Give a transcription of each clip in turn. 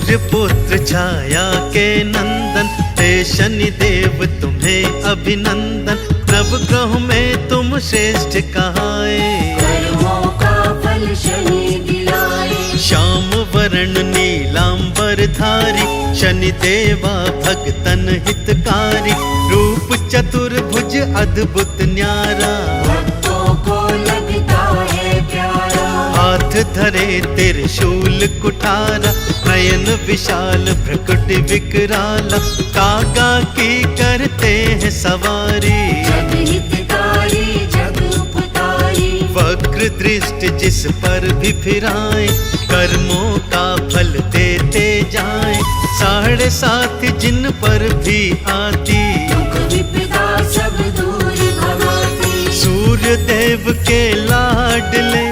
सूर्य पुत्र छाया के नंदन, हे शनिदेव तुम्हें अभिनंदन। नवग्रह में तुम श्रेष्ठ कहाए, कर्मों का फल शनि दिलाए। श्याम वर्ण नीलांबर धारी, शनिदेवा भक्तन हितकारी। रूप चतुर्भुज अद्भुत न्यारा, भक्तों को लगता है प्यारा। हाथ धरे त्रिशूल कुठारा, नयन विशाल भ्रकुट विकराला। कागा की करते हैं सवारी, जग हितकारी जग उपकारी। वक्र दृष्टि जिस पर भी फिराए, कर्मों का फल देते जाए। 7.5 जिन पर भी आती, दुख विपदा सब दूर भगाती। सूर्य देव के लाडले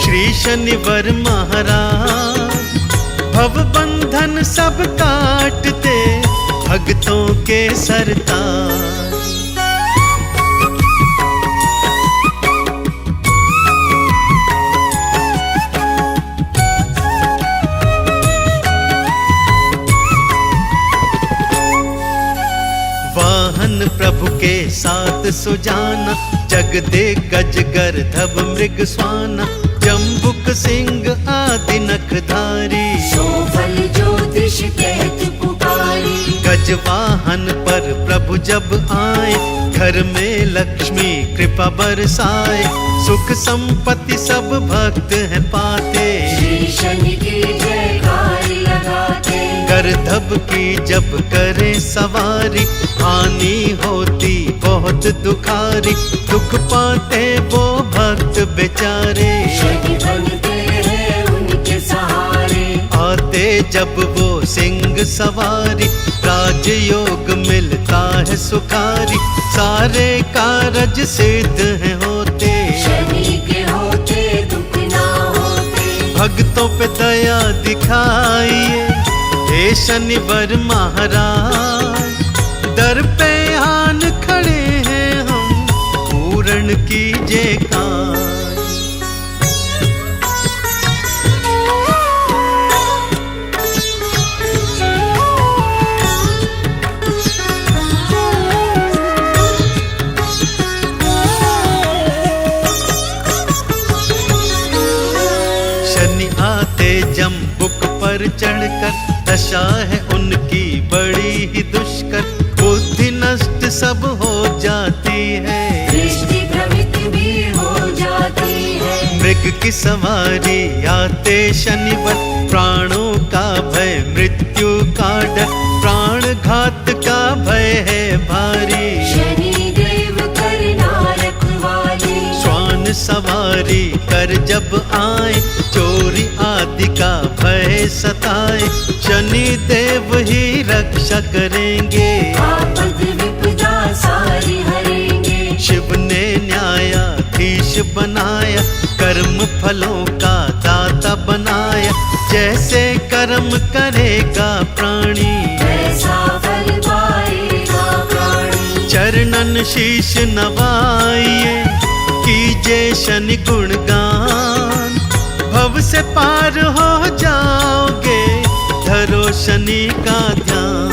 श्री शनिवर महाराज। भव बंधन सब काटते, भक्तों के सरताज। वाहन प्रभु के साथ सुजाना, जग दे गज गर्दभ मृग स्वाना। जम्बुक सिंह आदि नखधारी, सोफल ज्योतिष कहत पुकारी। गज वाहन पर प्रभु जब आए, घर में लक्ष्मी कृपा बरसाए। सुख संपत्ति सब भक्त हैं पाते, श्री शनि की जयकार लगाते। गर्दभ की जब करे सवारी, हानि होती बहुत दुखारी। दुख पाते वो भक्त बेचारे, शनि बनते हैं उनके सहारे। आते जब वो सिंह सवारी, राजयोग मिलता है सुखारी। सारे कारज सिद्ध हैं होते, शनि के होते दुख ना होते। भक्तों पे दया दिखाइए, हे शनिवर महाराज। दर पे आन खड़े हैं हम, पूर्ण कीजिए काज। शनि आते जम्बुक पर चढ़कर, दशा है उनकी बड़ी ही दुष्कर। बुद्धि नष्ट सब हो जाती है, दृष्टि भ्रमित भी हो जाती है। मृग की सवारी आते शनिवर, प्राणों का भय मृत्यु का डर। प्राण घात का भय है भारी, शनि देव करना रखवाली। श्वान सवारी कर जब आए, चोरी आदि का भय सताए। शनि देव ही रक्षा करेंगे, आपद विपदा सारी हरेंगे। शिव ने न्यायाधीश बनाया, कर्म फलों का दाता बनाया। जैसे कर्म करेगा प्राणी, ऐसा फल पाएगा प्राणी। चरणन शीश नवाइए, कीजिए शनि गुणगान। भव से पार हो जाओगे, धरो शनि का ध्यान।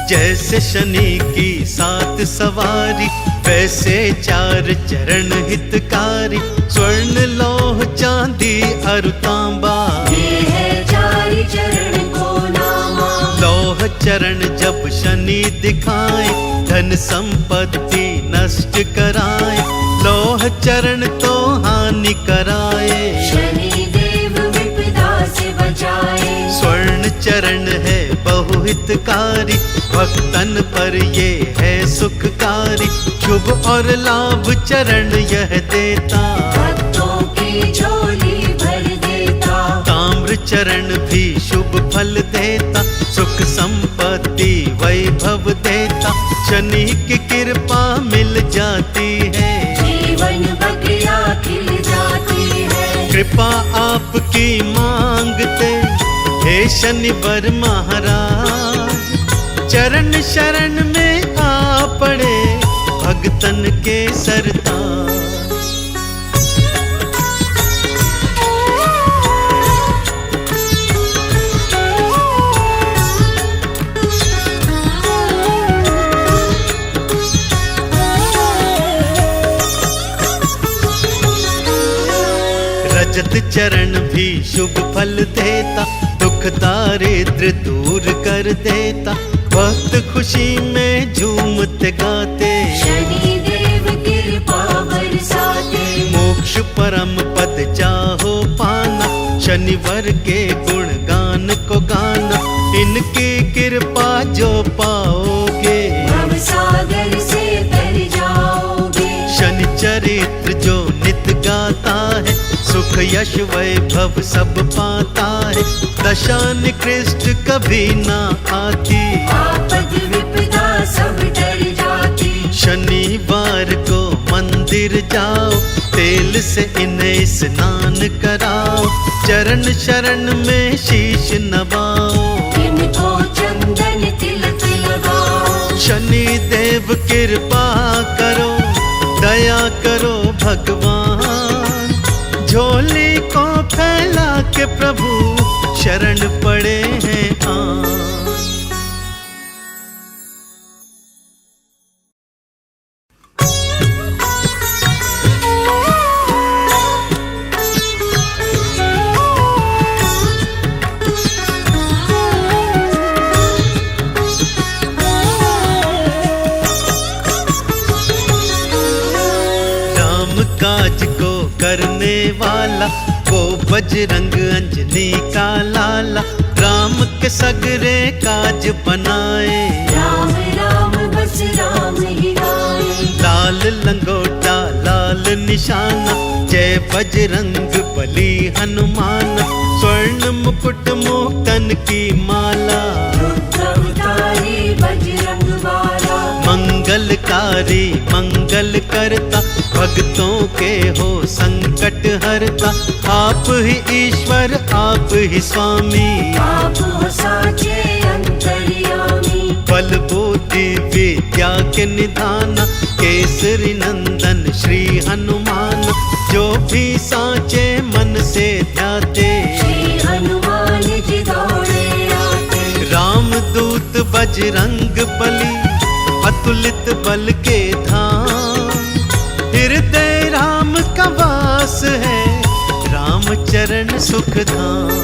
जैसे शनि की 7 सवारी, वैसे 4 चरण हितकारी। स्वर्ण लौह चांदी अरु तांबा, ये है 4 चरण को नामा। लौह चरण जब शनि दिखाए, धन संपत्ति नष्ट कराए। लौह चरण तो हानि कराए, शनि देव विपदा से बचाए। स्वर्ण चरण है बहुहितकारी, भक्तन पर ये है सुखकारी। शुभ और लाभ चरण यह देता, भक्तों की झोली भर देता। ताम्र चरण भी शुभ फल देता, सुख संपत्ति वैभव देता। शनि की कृपा मिल जाती है, जीवन बगिया खिल जाती है। कृपा आपकी मांगते, हे शनिवर महाराज। चरण शरण में आ पड़े भगतन के सरताज। रजत चरण भी शुभ फल देता, दुख दारिद्र दूर कर देता, भक्त खुशी में झूमते गाते, शनि देव कृपा बरसाते, मोक्ष परम पद चाहो पाना, शनिवर के गुण गान को गाना, इनकी कृपा जो पाओगे भव सागर से तर जाओगे। शनि चरित्र जो नित गाता है, सुख यश वैभव सब पाता है, दशा निकृष्ट कभी ना आती, आपद विपदा सब डर जाती। शनिवार को मंदिर जाओ, तेल से इन्हें स्नान कराओ, चरण शरण में शीश नवाओ, इनको चंदन तिलक लगाओ। शनि देव कृपा करो, दया करो भगवान, झोली को फैला के प्रभु शरण पड़े हैं आन। काज को करने वाला वो बजरंग अंजनी का लाला, राम के सगरे काज बनाए, राम राम बस राम ही गाए। लाल लंगोटा लाल निशाना, जय बजरंग बली हनुमान, स्वर्ण मुकुट मोक्तन की माला, रुद्र उतारी बजरंग वाला, मंगलकारी मंगल करता, भक्तों के हो संकट हरता, आप ही ईश्वर आप ही स्वामी, आप हो साचे अंतर्यामी। बल बुद्धि विद्या के निधाना, केसरी नंदन श्री हनुमान, जो भी साचे मन से ध्याते, श्री हनुमान जी दौड़े आते। राम दूत बजरंग बली, अतुलित बल के धाम, हृदय राम का वास है, राम चरण सुख धाम।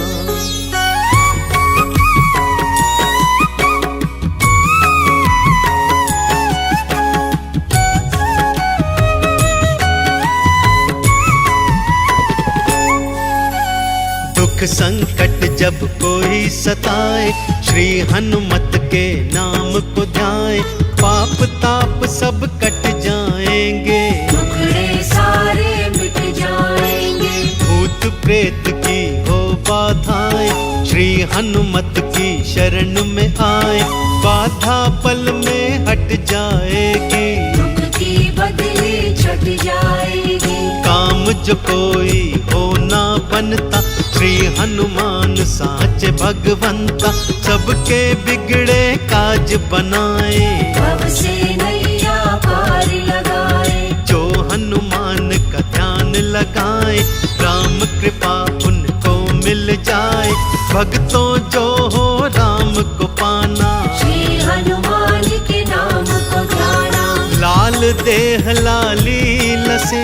दुख संकट जब कोई सताए, श्री हनुमत के नाम को ध्याए, पाप ताप सब कट जाएंगे, दुखड़े सारे मिट जाएंगे। भूत प्रेत की हो बाधाएं, श्री हनुमत की शरण में आए, बाधा पल में हट जाएगी, दुख की बदली छट जाएगी। काम जो कोई हो ना बनता, श्री हनुमान साच भगवंता, सबके बिगड़े काज बनाए, भव से नैया पार लगाए। जो हनुमान का ध्यान लगाए, राम कृपा उनको मिल जाए, भक्तों जो हो राम को पाना, श्री हनुमान के नाम को ध्याना। लाल देह लाली लसे,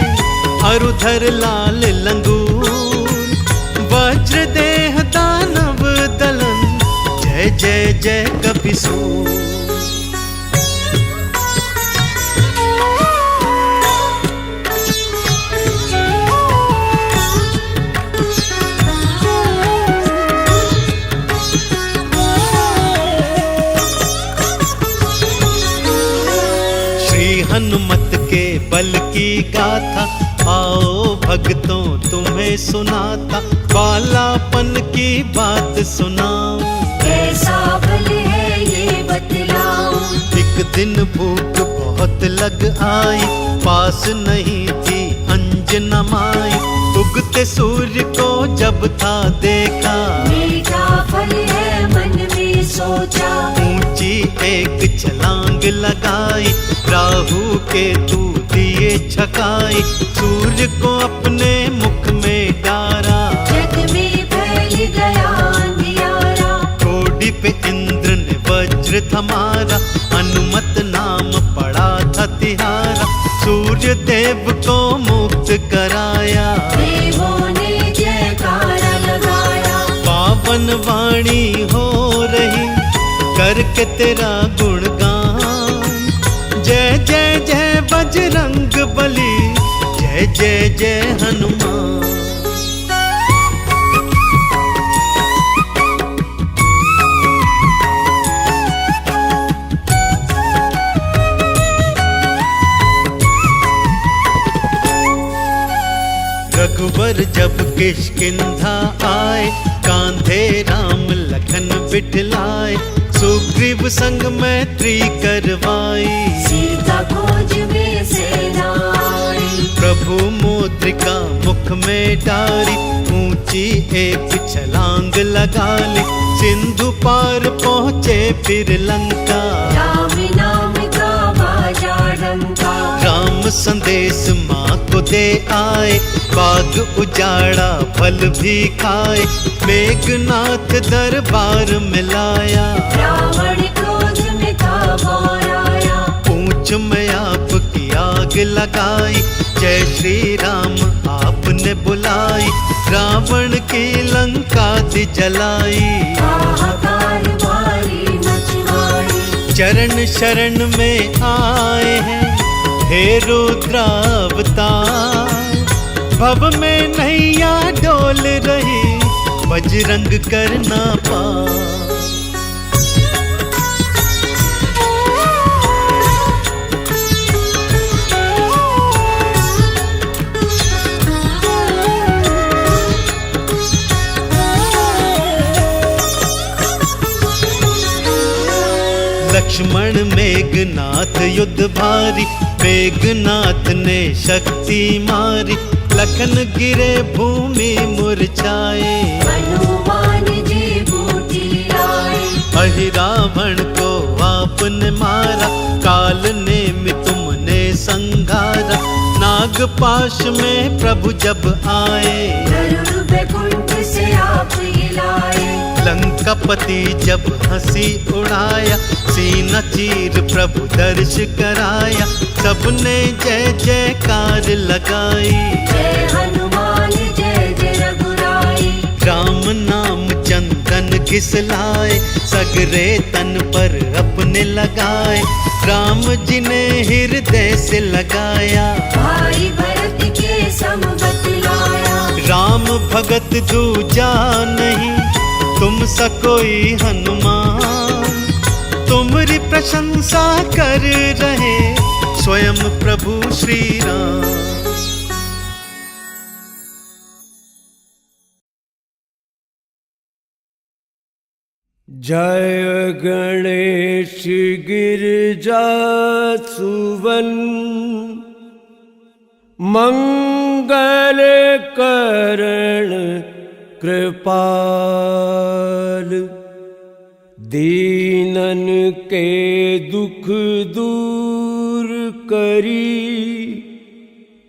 अरुधर लाल लंगूर, वज्र देह दानव दलन, जय जय जय कपिसूर। श्री हनुमत के बल की गाथा, आओ भक्तों तुम्हें सुनाता, बालापन की बात सुनाऊं, कैसा बल है ये बतलाऊं। एक दिन भूख बहुत लग आई, पास नहीं थी अंजना माई, उगते सूर्य को जब था देखा, मीठा फल है मन में सोचा, ऊंची एक छलांग लगाई, राहु के तू दिए छकाई, सूर्य को अपने मुख में डारा, जग में फैल गया अंधियारा। कोडी पे इंद्र ने वज्र थमारा, हनुमत नाम पड़ा था तिहारा, सूर्य देव को मुक्त कराया, देवों ने जयकारा लगाया। पावन वाणी हो रही करके तेरा गुणगान, जय जय जय बजरंग बली, जय जय जय हनुमान। रघुवर जब किष्किंधा आए, कांधे राम लखन बिठलाए, सुग्रीव संग मैत्री करवाई, सीता खोज में सेना आई। प्रभु मुद्रिका मुख में डारी, ऊंची एक छलांग लगा ली, सिंधु पार पहुँचे फिर लंका, राम नाम का बाजा डंका। राम संदेश माँ को दे आए, बाग उजाड़ा फल भी खाए, मेघनाथ दरबार में लाया, रावण क्रोध में था बोराया। पूंछ में आपकी आग लगाई, जय श्री राम आपने बुलाई, रावण की लंका दी जलाई, हाहाकार भारी मचवाई। चरण शरण में आए हैं हे रुद्रावतार, भव में नैया डोल रही, बजरंग करना पार। लक्ष्मण मेघनाथ युद्ध भारी, मेघनाथ ने शक्ति मारी, लखन गिरे भूमि मुरझाए, हनुमान जी बूटी लाए। अहि रावण को आपने मारा, काल ने तुमने संघारा, नागपाश में प्रभु जब आए, गरुड़ बैकुंठ से आप लाए। लंकापति जब हंसी उड़ाया, सीना चीर प्रभु दर्श कराया, सबने जय जयकार लगाई, जय हनुमान जय जय रघुराई। राम नाम चंदन घिसलाए, सगरे तन पर अपने लगाए, राम जी ने हृदय से लगाया, भाई भरत के सम बतलाया। राम भगत दूजा नहीं तुम सा कोई हनुमान, तुम्हारी प्रशंसा कर रहे स्वयं प्रभु श्री राम। जय गणेश गिरिजा सुवन, मंगल करण कृपाल, दीनन के दुख दूर करी,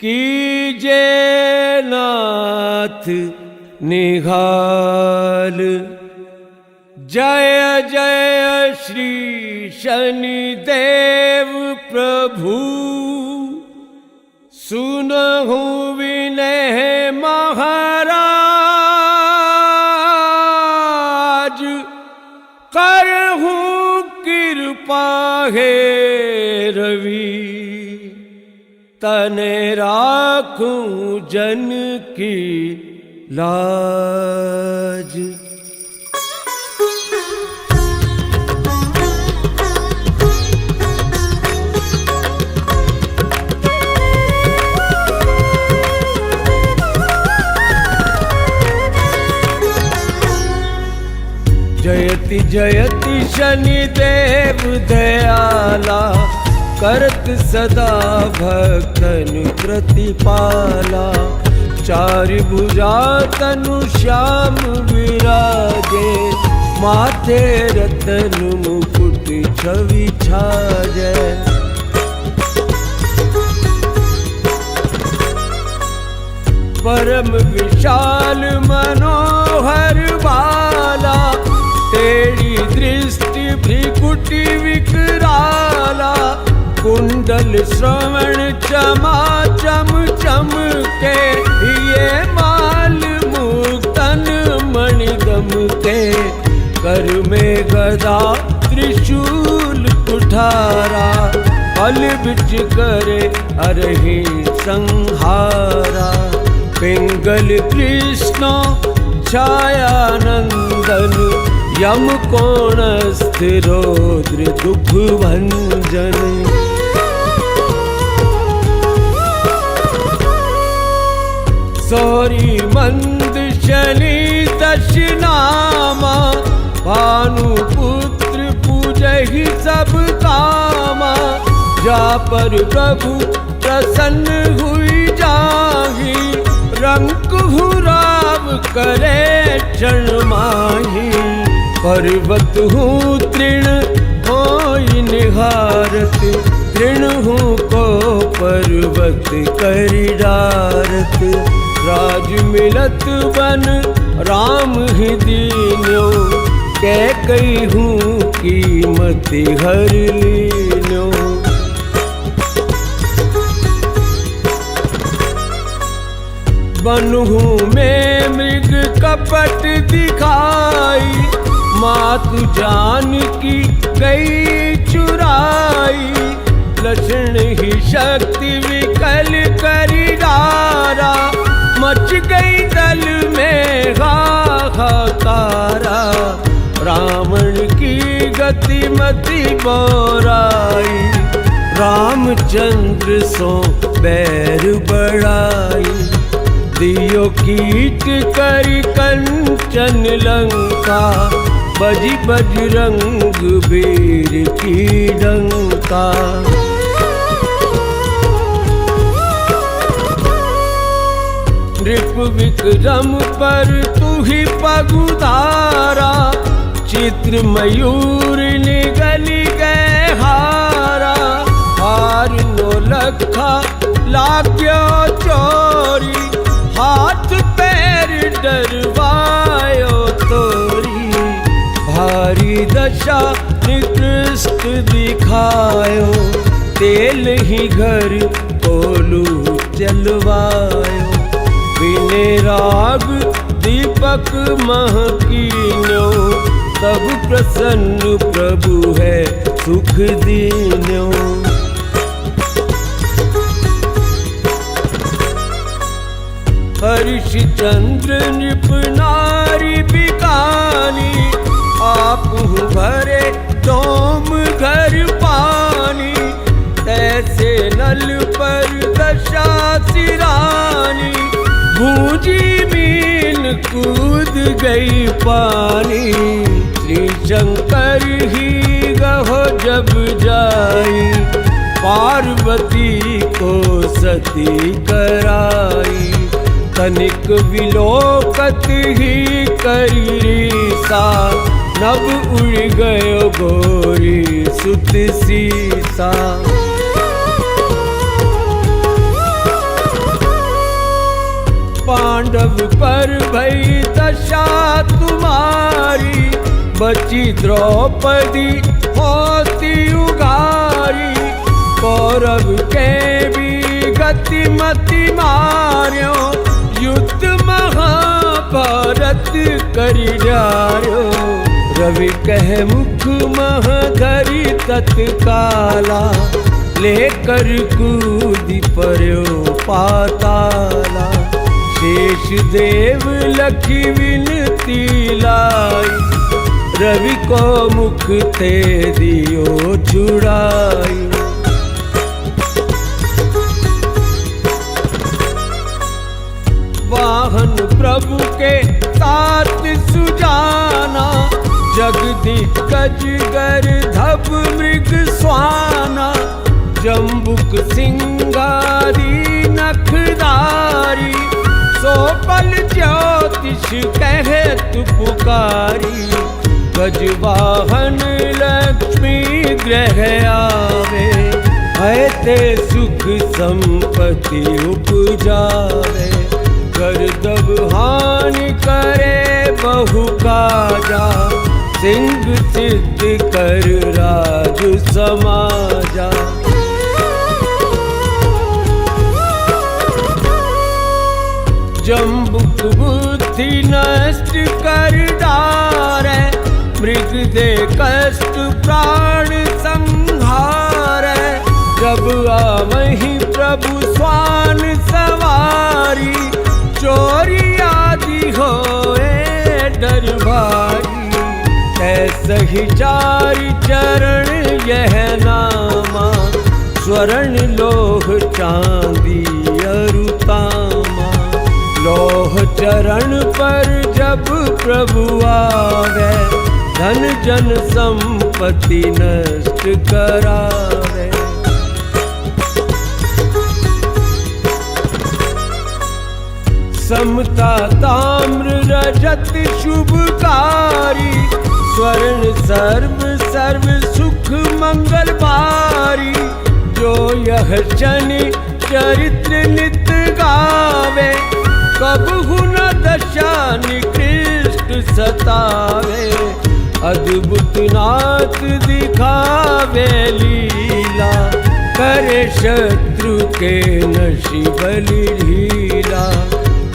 कीजे नाथ निहाल। जय जय श्री शनिदेव प्रभु, सुनहु विनय महाराज, करहु कृपा हे रवि, तने राखूं जन की लाज। जयति जयति शनिदेव दयाला, करत सदा भक्तन प्रतिपाला। चार भुजा तनु श्याम विराजे, माथे रतन मुकुट छवि छाजै। परम विशाल मनोहर बाला, तेरी दृष्टि भ्रिकुटी विकराला। कुंडल श्रवण चमा चम चमके, ये माल मुक्तन मणिदम के। कर में गदा त्रिशूल कुठारा, फल बिच करे अरहि संहारा। पिंगल कृष्ण छायानंदन, यम कोण स्थिरोद्र दुख भंजन। सौरी मंद शनि दशनामा, भानुपुत्र पूजहि सब कामा। जा पर प्रभु प्रसन्न हुई जाहि, रंक हुराव करे क्षण माही। पर्वत हूँ तृण होई निहारत, तृण हूँ को पर्वत करि डारत। राज मिलत बन राम ही दीन्यो, कैकई हूँ कीमति हर लीन्यो। बनहु में मृग कपट दिखाई, मातु जानकी गई चुराई। लक्षण ही शक्ति विकल करि डारा, मच गई दल में हाहाकारा। रावण की गति मति बोराई, रामचंद्र सो बैर बढ़ाई। दियो कीट करि कंचन लंका, बजि बजरंग वीर की डंका। नृप विक्रम पर तू ही पगुधारा, चित्र मयूर निगली गए हारा। हार नो लखा लाग्यो चोरी, हाथ पैर डरवायो तोरी। भारी दशा निकृष्ट दिखायो, तेल ही घर कोलू चलवायो। बिने राग दीपक महकीन्यो, तब प्रसन्न प्रभु है सुख दीन्यो। हरिश्चंद्र नृप नारी बिकानी, आप भरे डोम घर पानी। ऐसे नल पर दशा सिरानी, भूजी मीन कूद गई पानी। श्री शंकर ही गहो जब जाई, पार्वती को सती कराई। तनिक विलोकत ही करी सा, नभ उड़ गयो गोरी सुत सीसा। पांडव पर भई दशा तुम्हारी, बची द्रौपदी होती उगारी। कौरव के भी गति मति मार्यो, युद्ध महाभारत करि डार्यो। रवि कह मुख मह धरि तत्काला, लेकर कूदि पर्यो पाताला। शेष देव लखी विनती लाई, रवि को मुख ते दियो छुड़ाई। वाहन प्रभु के साथ सुजाना, जगदिग्गज गर्धभ मृग स्वाना। जम्बुक सिंगारी नखदारी, सोपल ज्योतिष कहत पुकारी। गजवाहन लक्ष्मी ग्रह आवे, ऐते सुख संपत्ति उपजावे। गर्दभ हानि करे बहु काजा, सिंह सिद्ध कर राज समाजा। जम्बुक बुद्धि नष्ट कर डारे, मृग दे कष्ट प्राण संहारे। जब आवहि प्रभु स्वान सवारी, चोरी आदि होए डर भारी। ऐसहि चारि चरण यह नामा, स्वर्ण लोह चांदी अरु तामा। लोह चरण पर जब प्रभु आवे, धन जन संपत्ति नष्ट करावे। समता ताम्र रजत शुभकारी, स्वर्ण सर्व सर्व सुख मंगलकारी। जो यह शनि चरित्र नित गावे, कबहु न दशा निकृष्ट सतावे। अद्भुत नाथ दिखावे लीला, करे शत्रु के नशि बलि ढीला।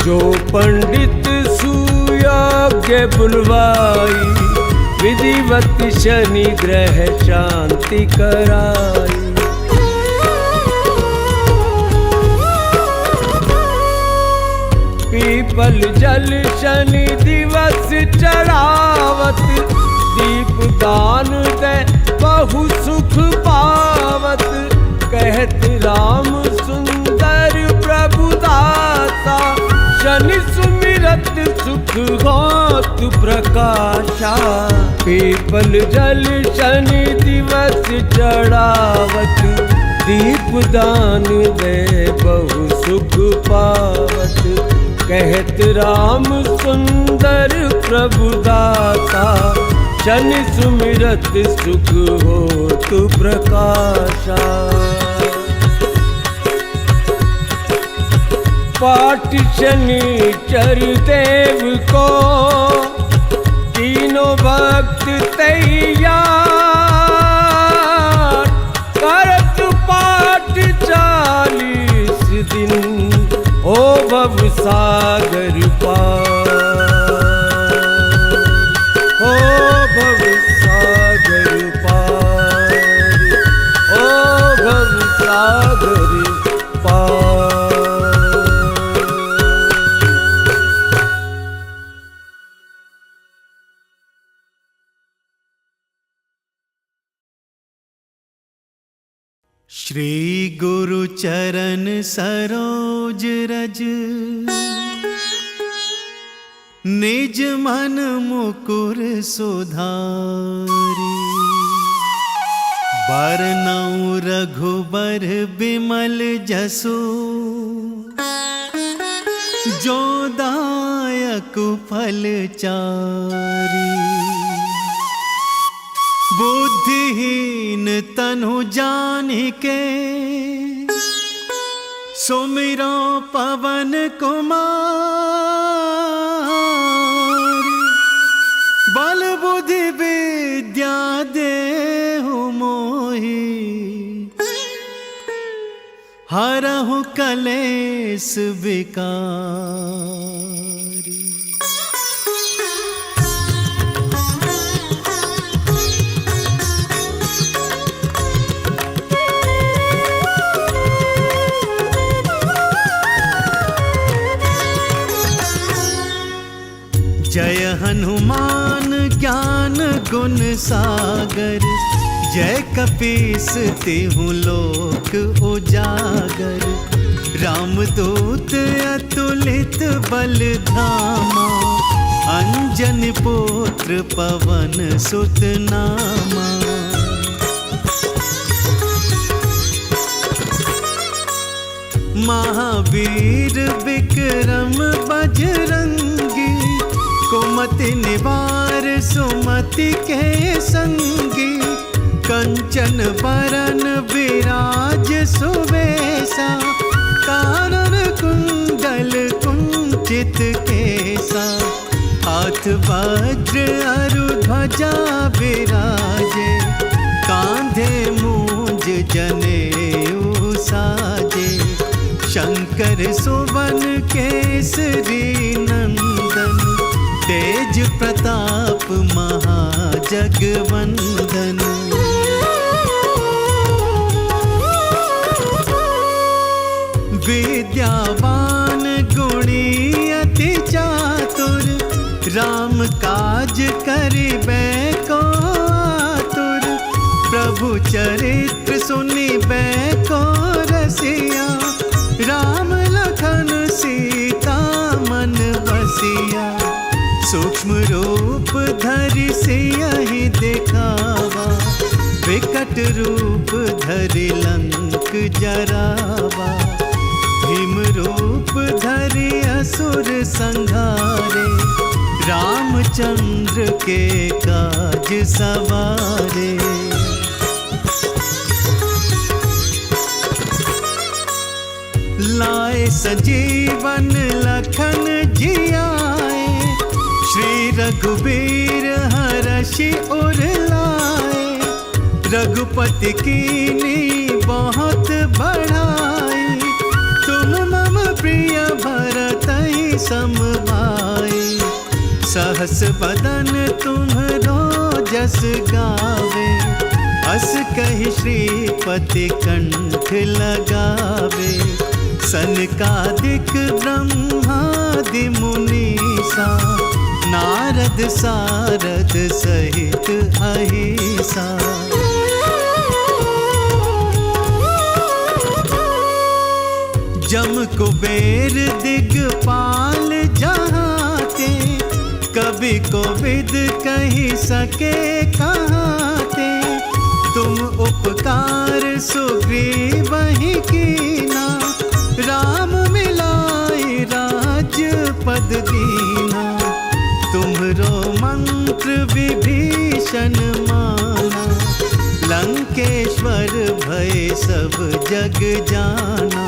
जो पंडित सुयोग्य बुलवाई, विधिवत शनि ग्रह शांति कराई। पीपल जल शनि दिवस चढ़ावत, दीप दान दे बहु सुख पावत। कहत राम सुंदर प्रभु दाता, शनि सुमिरत सुख होत प्रकाशा। पीपल जल शनि दिवस चढ़ावत, दीप दान दे बहु सुख पावत। कहत राम सुंदर प्रभु दाता, शनि सुमिरत सुख होत प्रकाशा। पाठ शनिचर देव को, तीनों भक्त तैयार। करत पाठ 40 दिन, ओ भव सागर पार। ओ भव सागर पार, ओ भव सागर पार। श्री गुरु चरण सरोज रज, निज मन मुकुर सुधारी। बरनउँ रघुबर बिमल जसु, जो दायक फल चारी। बुद्धिहीन तनु जानिके, सुमिरो पवन कुमार। बल बुद्धि विद्या देहु मोहि, हरहु कलेस विकारी। जय हनुमान ज्ञान गुण सागर, जय कपीस तिहु लोक उजागर। रामदूत अतुलित बल धामा, अंजनी पुत्र पवन सुत नामा। महावीर विक्रम बजरंगी, कुमति निवार सुमति के संगी। कंचन बरन विराज सुबेसा, कानन कुंडल कुंचित केसा, हाथ वज्र अरु ध्वजा विराजे, कांधे मूंज जनेऊ साजे, शंकर सुवन केसरी नंदन, तेज प्रताप महाजगवंदन। विद्यावान गुणी अति चातुर, राम काज करिबे को आतुर, प्रभु चरित्र सुनिबे को रसिया, राम लखन सीता मन बसिया, सूक्ष्म रूप धरि सियहि दिखावा, विकट रूप धरि लंक जरावा, भीम रूप धरि असुर संहारे, रामचंद्र के काज सवारे। लाए संजीवन लखन जियाए, श्री रघुबीर हरषि उर लाए, रघुपति कीन्ही बहुत बढ़ाई, तुम मम प्रिय भरतहि सम भाई, सहस बदन तुम्हरो जस गावे, अस कहि श्रीपति कंठ लगावे, सनकादिक ब्रह्मादि मुनीसा, नारद सारद सहित अहिसा। जम कुबेर दिगपाल जहाते, कवि कोविद कहि सके कहाते, तुम उपकार सुग्रीवहि कीना, राम मिलाई राजपद दीना, तुम्हरो मंत्र विभीषण माना, लंकेश्वर भय सब जग जाना,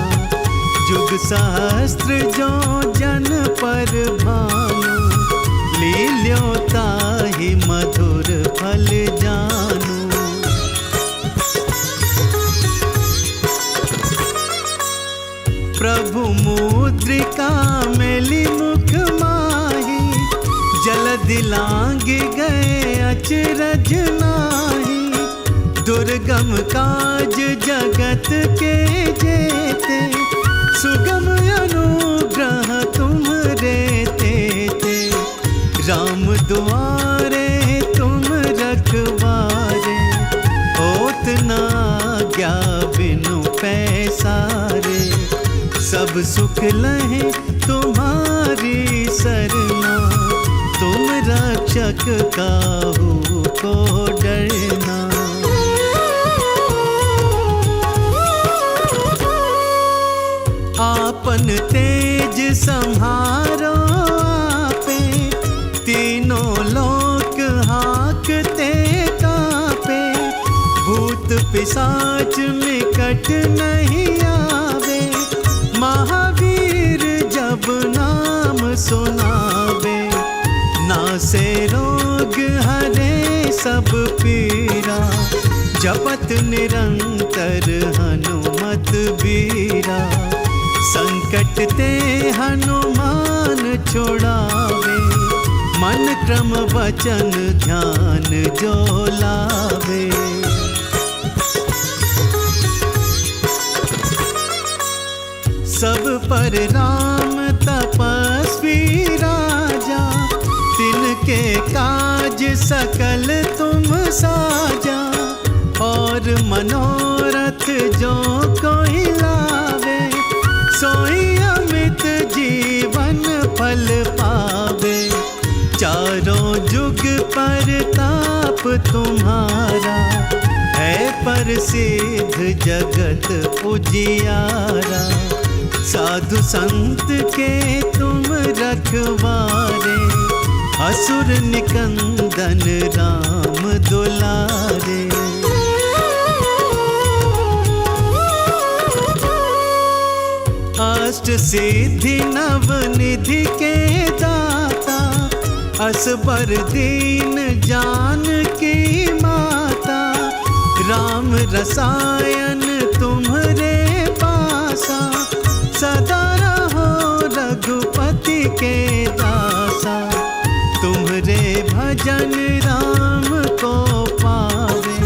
जुग सहस्त्र जो जन पर भानु, लील्यो ताहि मधुर फल जानू। प्रभु मुद्रिका मेली मुख माही, जलधि लांघ गए अचरज नाही, दुर्गम काज जगत के जेते, सुगम अनुग्रह तुम्हरे तेते, राम दुआरे तुम रखवारे, होत न आज्ञा बिनु पैसारे, सब सुख लहे तुम्हारी सरना, तुम रक्षक काहू को डरना। आपन तेज संहारो आपे, तीनों लोक हाकते कापे, भूत पिशाच निकट नहीं आवे, महावीर जब नाम सुनावे, नासे रोग हरे सब पीरा, जपत निरंतर हनुमत बीरा, संकट ते हनुमान छोड़ावे, मन क्रम वचन ध्यान जो लावे। सब पर राम तपस्वी राजा, तिनके काज सकल तुम साजा, और मनोरथ जो कोई लावे, सोई अमित जीवन फल पावे, चारों जुग परताप तुम्हारा, है प्रसिद्ध जगत उजियारा, साधु संत के तुम रखवारे, असुर निकंदन राम दुलारे। सिद्धि नवनिधि के दाता, असबर दीन जानकी माता। राम रसायन तुम्हरे पासा, सदा रहो रघुपति के दासा। तुम्हरे भजन राम को पावे,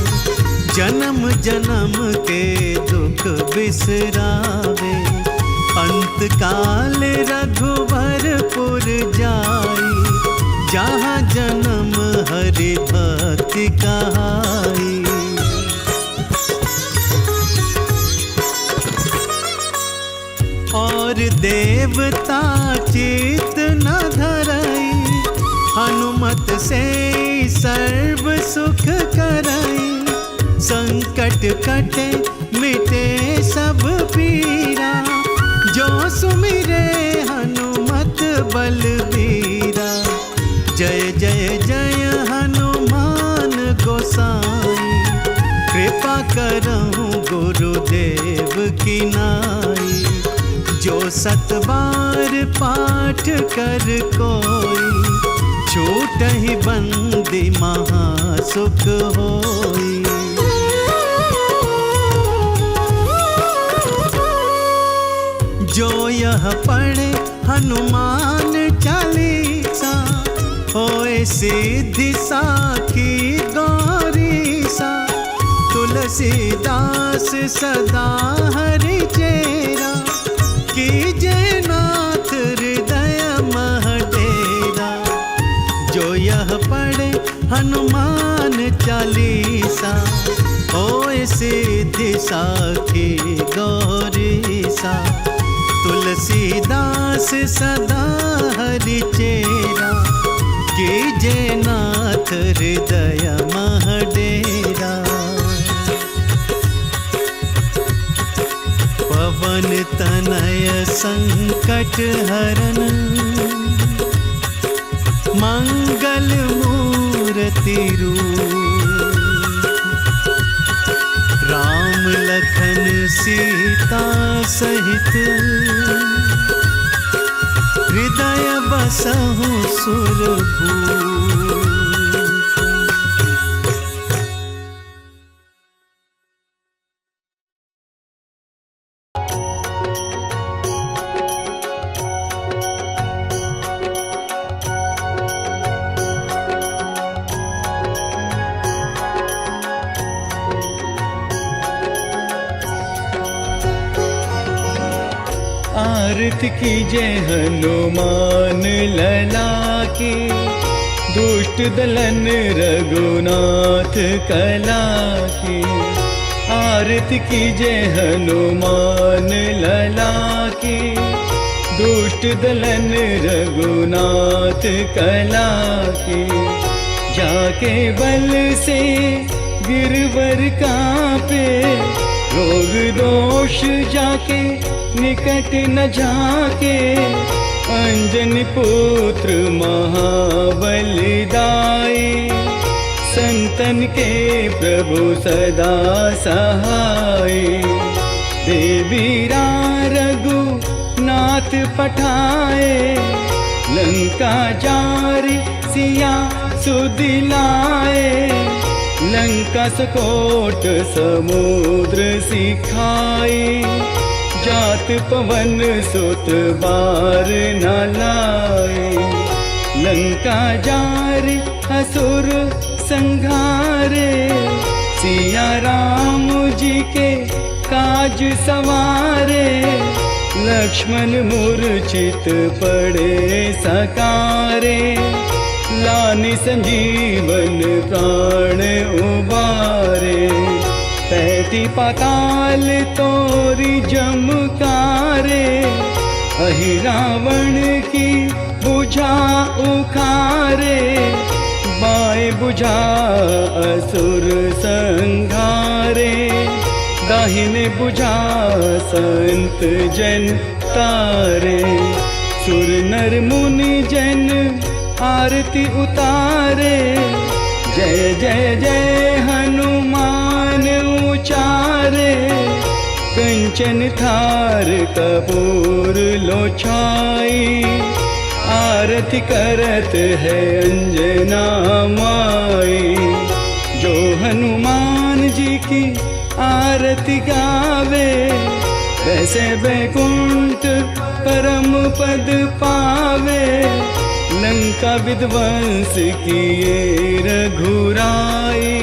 जन्म जन्म के दुख बिसरावे। अंत काल रघुवरपुर जाई, जहाँ जन्म हरि भक्ति कहाई। और देवता चित न धरई, हनुमत से सर्व सुख करई। संकट कटे मिटे सब पीरा, जो सुमिरे हनुमत बलबीरा। जय जय जय हनुमान गोसाई, कृपा करहु गुरुदेव की नाई। जो 7 बार पाठ कर कोई, छूटहि बंदी महासुख होई। जो यह पढ़े हनुमान चालीसा, होए सिद्धि साखी गौरीसा। तुलसीदास सदा हरि चेरा, कीजे नाथ हृदय मह डेरा। जो यह पढ़े हनुमान चालीसा, होए सिद्धि साखी गौरीसा। तुलसीदास सदा हरि चेरा, कीजे नाथ हृदय मह डेरा। पवन तनय संकट हरन, मंगल मूर्ति रूप। राम लखन सीता सहित, हृदय बसहु सुरभूप। आरती कीजे हनुमान लला की, दुष्ट दलन रघुनाथ कला की। आरती कीजे हनुमान लला की, दुष्ट दलन रघुनाथ कला की। जाके बल से गिरवर कांपे, रोग दोष जाके निकट न जाके। अंजनी पुत्र महाबलिदाई, संतन के प्रभु सदा सहाय। देवीरा रघुनाथ पठाए, लंका जारी सिया सुदिलाए। लंका सकोट समुद्र सिखाए, जात पवन सुत बार न लाए। लंका जारे असुर संघारे, सिया राम जी के काज सवारे। लक्ष्मण मूर्छित पड़े सकारे, लानि संजीवन प्राण उबारे। तैती पाताल तोरी जमकारे, अहि रावण की बुझा उखारे। बाएं बुझा असुर संघारे, दाहिने बुझा संत जन तारे। सुर नर मुनि जन आरती उतारे, जय जय जय हनुमान उचारे। कंचन कंचन थार कपूर लो छाई, आरती करत है अंजना माई। जो हनुमान जी की आरती गावे, वैसे बैकुंठ परम पद पावे। लंका विध्वंस किए रघुराई,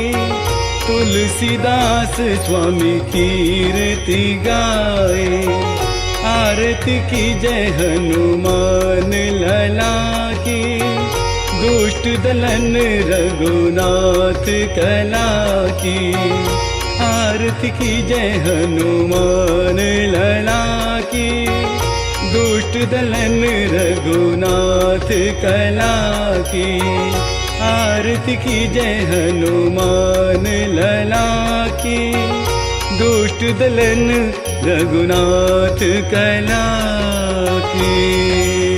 तुलसीदास स्वामी कीर्ति गाए। आरती की जय हनुमान लला की, दुष्ट दलन रघुनाथ कला की। आरती की जय हनुमान लला की, दुष्ट दलन रघुनाथ कला की। आरती की जय हनुमान लला की, दुष्ट दलन रघुनाथ कला की।